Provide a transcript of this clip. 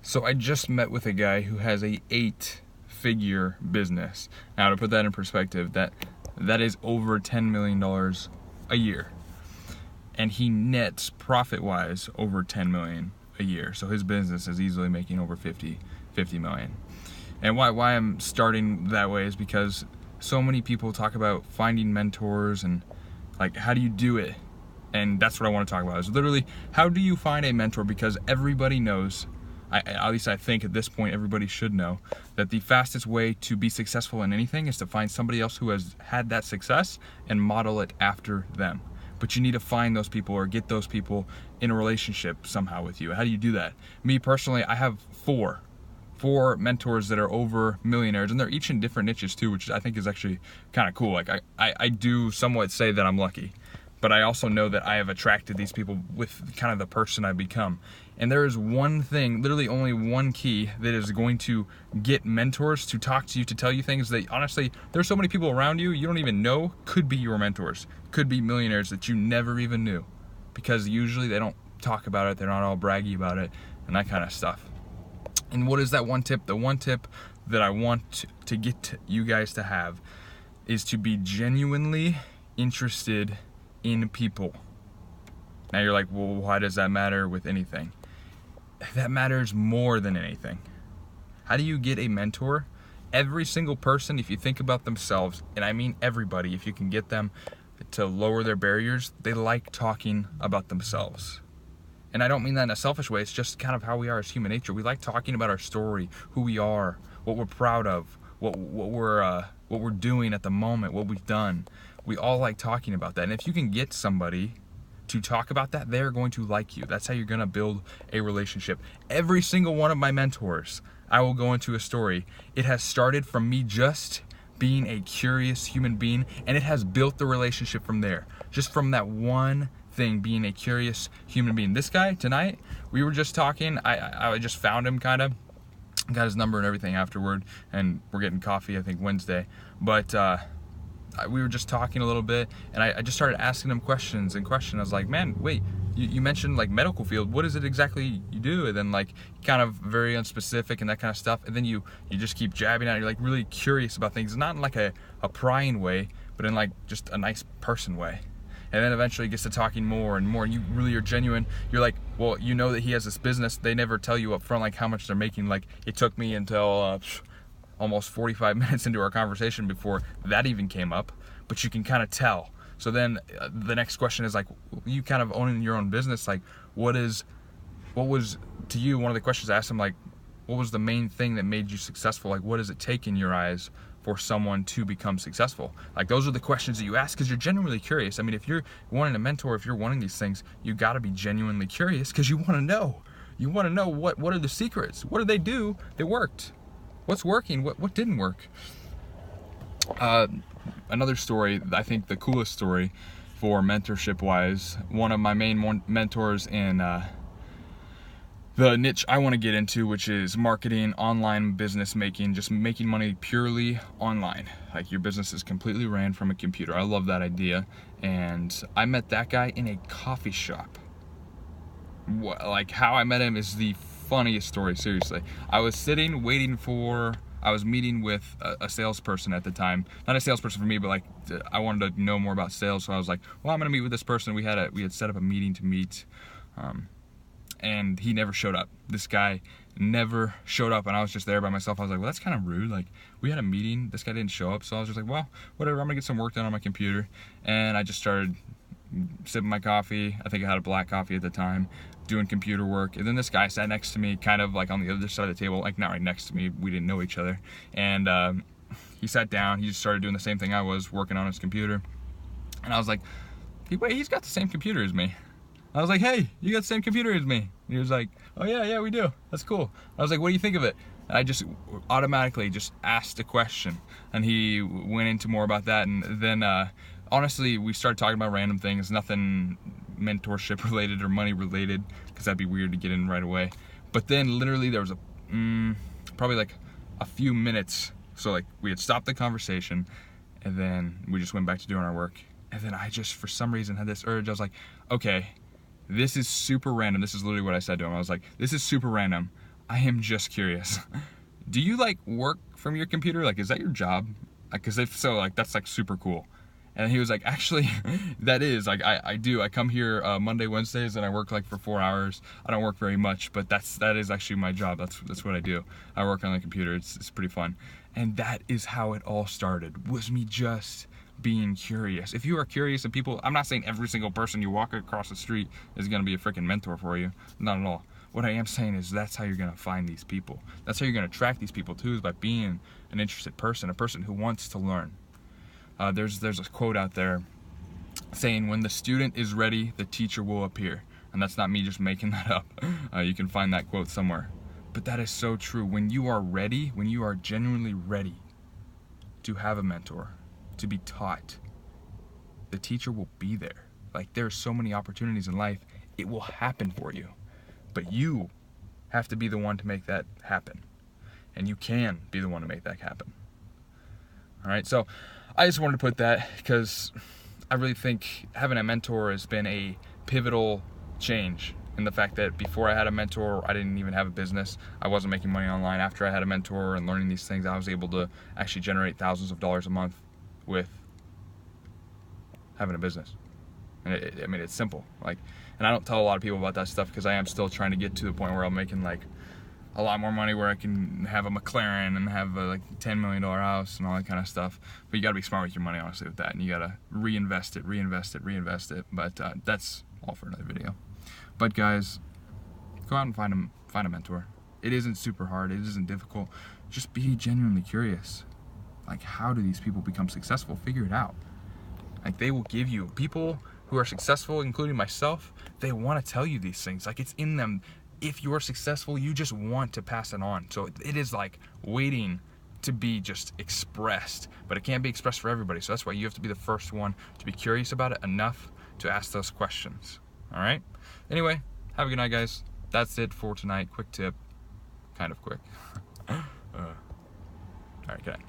So I just met with a guy who has a 8-figure business. Now, to put that in perspective, that is over $10 million a year. And he nets profit-wise over $10 million a year. So his business is easily making over 50 million. And why I'm starting that way is because so many people talk about finding mentors and like, how do you do it? And that's what I want to talk about, is literally, how do you find a mentor? Because everybody knows, at least I think at this point everybody should know, that the fastest way to be successful in anything is to find somebody else who has had that success and model it after them. But you need to find those people or get those people in a relationship somehow with you. How do you do that? Me personally, I have four mentors that are over millionaires, and they're each in different niches too, which I think is actually kind of cool. Like I do somewhat say that I'm lucky, but I also know that I have attracted these people with kind of the person I've become. And there is one thing, literally only one key, that is going to get mentors to talk to you, to tell you things that honestly, there's so many people around you don't even know could be your mentors, could be millionaires that you never even knew, because usually they don't talk about it, they're not all braggy about it, and that kind of stuff. And what is that one tip? The one tip that I want to get you guys to have is to be genuinely interested in people. Now you're like, well, why does that matter with anything? That matters more than anything. How do you get a mentor? Every single person, if you think about themselves, and I mean everybody, if you can get them to lower their barriers, they like talking about themselves. And I don't mean that in a selfish way, it's just kind of how we are as human nature. We like talking about our story, who we are, what we're proud of, what we're doing at the moment, what we've done. We all like talking about that. And if you can get somebody to talk about that, they're going to like you. That's how you're going to build a relationship. Every single one of my mentors, I will go into a story. It has started from me just being a curious human being, and it has built the relationship from there. Just from that one thing, being a curious human being. This guy tonight, we were just talking. I just found him, kind of got his number and everything afterward, and we're getting coffee I think Wednesday, but we were just talking a little bit, and I just started asking him questions. I was like, man, wait, you mentioned like medical field, what is it exactly you do? And then like kind of very unspecific and that kind of stuff, and then you just keep jabbing out. You're like really curious about things, not in like a prying way, but in like just a nice person way. And then eventually it gets to talking more and more, and you really are genuine. You're like, well, you know that he has this business. They never tell you up front like how much they're making. Like, it took me until almost 45 minutes into our conversation before that even came up, but you can kind of tell. So then the next question is like, you kind of owning your own business, like what was to you, one of the questions I asked him, like, what was the main thing that made you successful? Like, what does it take in your eyes for someone to become successful? Like, those are the questions that you ask because you're genuinely curious. I mean, if you're wanting a mentor, if you're wanting these things, you got to be genuinely curious because you want to know. You want to know what are the secrets? What did they do that worked? What's working? What didn't work? Another story, I think the coolest story for mentorship wise, one of my main mentors in the niche I want to get into, which is marketing, online business making, just making money purely online. Like, your business is completely ran from a computer. I love that idea. And I met that guy in a coffee shop. Like, how I met him is the funniest story, seriously. I was meeting with a salesperson at the time. Not a salesperson for me, but like, I wanted to know more about sales. So I was like, well, I'm gonna meet with this person. We had set up a meeting to meet, and he never showed up. This guy never showed up, and I was just there by myself. I was like, well, that's kind of rude. Like, we had a meeting, this guy didn't show up. So I was just like, well, whatever, I'm gonna get some work done on my computer. And I just started sipping my coffee. I think I had a black coffee at the time, doing computer work. And then this guy sat next to me, kind of like on the other side of the table, like not right next to me, we didn't know each other. And he sat down, he just started doing the same thing I was, working on his computer. And I was like, wait, he's got the same computer as me. I was like, hey, you got the same computer as me? And he was like, oh yeah, we do. That's cool. I was like, what do you think of it? And I just automatically just asked a question, and he went into more about that. And then honestly, we started talking about random things, nothing mentorship related or money related, because that'd be weird to get in right away. But then literally there was probably like a few minutes. So like, we had stopped the conversation, and then we just went back to doing our work. And then I just, for some reason, had this urge. I was like, okay, this is super random. This is literally what I said to him. I was like, this is super random. I am just curious. Do you like work from your computer? Like, is that your job? Because if so, like, that's like super cool. And he was like, actually, that is, like, I do. I come here Monday, Wednesdays, and I work like for 4 hours. I don't work very much, but that is actually my job. That's what I do. I work on the computer. It's pretty fun. And that is how it all started, was me just being curious. If you are curious, and people, I'm not saying every single person you walk across the street is going to be a freaking mentor for you. Not at all. What I am saying is that's how you're going to find these people. That's how you're going to attract these people too, is by being an interested person, a person who wants to learn. There's a quote out there saying, when the student is ready, the teacher will appear. And that's not me just making that up. You can find that quote somewhere. But that is so true. When you are ready, when you are genuinely ready to have a mentor, to be taught, the teacher will be there. Like, there are so many opportunities in life, it will happen for you. But you have to be the one to make that happen. And you can be the one to make that happen. All right, so I just wanted to put that because I really think having a mentor has been a pivotal change in the fact that before I had a mentor, I didn't even have a business. I wasn't making money online. After I had a mentor and learning these things, I was able to actually generate thousands of dollars a month with having a business. And I mean, it's simple. Like, and I don't tell a lot of people about that stuff because I am still trying to get to the point where I'm making like a lot more money, where I can have a McLaren and have a like $10 million house and all that kind of stuff. But you got to be smart with your money, honestly, with that, and you got to reinvest it. But that's all for another video. But guys, go out and find a mentor. It isn't super hard. It isn't difficult. Just be genuinely curious. Like, how do these people become successful? Figure it out. Like, they will give you, people who are successful, including myself, they want to tell you these things. Like, it's in them. If you're successful, you just want to pass it on. So it is like waiting to be just expressed, but it can't be expressed for everybody. So that's why you have to be the first one to be curious about it enough to ask those questions. All right? Anyway, have a good night, guys. That's it for tonight. Quick tip. Kind of quick. All right, good night.